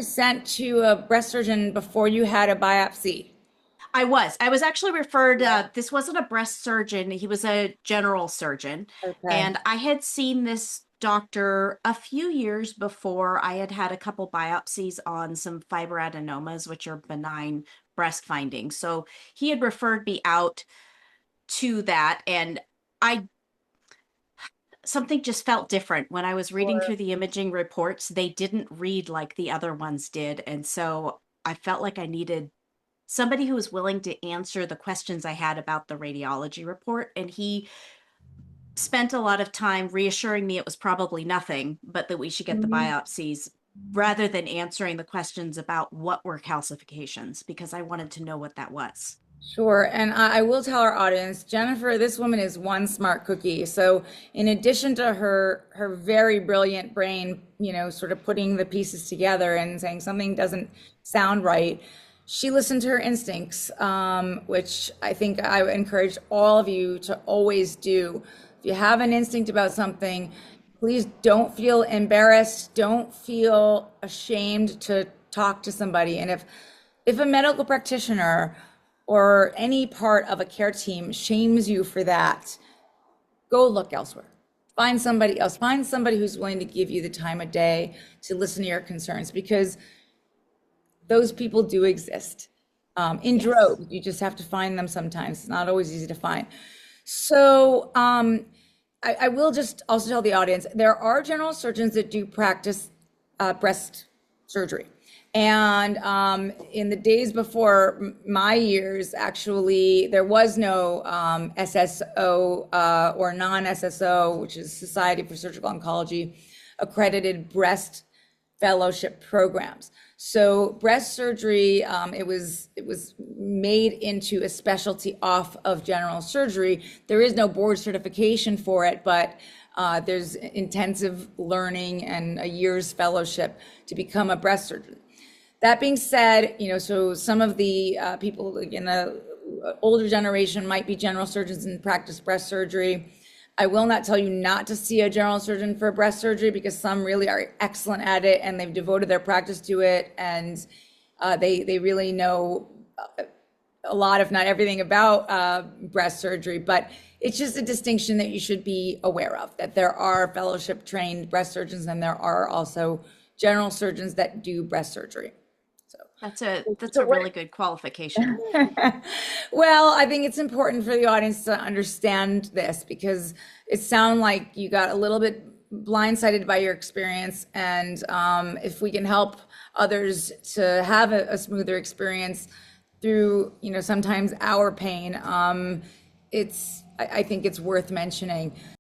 Sent to a breast surgeon before you had a biopsy. I was actually referred, Yeah. this wasn't a breast surgeon, he was a general surgeon. Okay. And I had seen this doctor a few years before. I had had a couple biopsies on some fibroadenomas, which are benign breast findings. So he had referred me out to that. And I something just felt different when I was reading Sure. through the imaging reports. They didn't read like the other ones did. And so I felt like I needed somebody who was willing to answer the questions I had about the radiology report. And he spent a lot of time reassuring me it was probably nothing, but that we should get the Mhm. biopsies rather than answering the questions about what were calcifications, because I wanted to know what that was. Sure. And I will tell our audience, Jennifer, this woman is one smart cookie. So in addition to her very brilliant brain, sort of putting the pieces together and saying something doesn't sound right, she listened to her instincts, which I think I encourage all of you to always do. If you have an instinct about something, please don't feel embarrassed, don't feel ashamed to talk to somebody. And if a medical practitioner or any part of a care team shames you for that, go look elsewhere. Find somebody else. Find somebody who's willing to give you the time of day to listen to your concerns, because those people do exist in Yes. droves. You just have to find them sometimes. It's not always easy to find. So I will just also tell the audience there are general surgeons that do practice breast surgery. And in the days before my years, actually, there was no SSO or non SSO, which is Society for Surgical Oncology, accredited breast fellowship programs. So breast surgery, it was made into a specialty off of general surgery. There is no board certification for it, but there's intensive learning and a year's fellowship to become a breast surgeon. That being said, so some of the people in the older generation might be general surgeons and practice breast surgery. I will not tell you not to see a general surgeon for breast surgery, because some really are excellent at it and they've devoted their practice to it, and they really know a lot, if not everything, about breast surgery. But it's just a distinction that you should be aware of, that there are fellowship trained breast surgeons and there are also general surgeons that do breast surgery. So That's so a what really good qualification. well, I think it's important for the audience to understand this, because it sounds like you got a little bit blindsided by your experience. And if we can help others to have a smoother experience through, sometimes our pain, I think it's worth mentioning.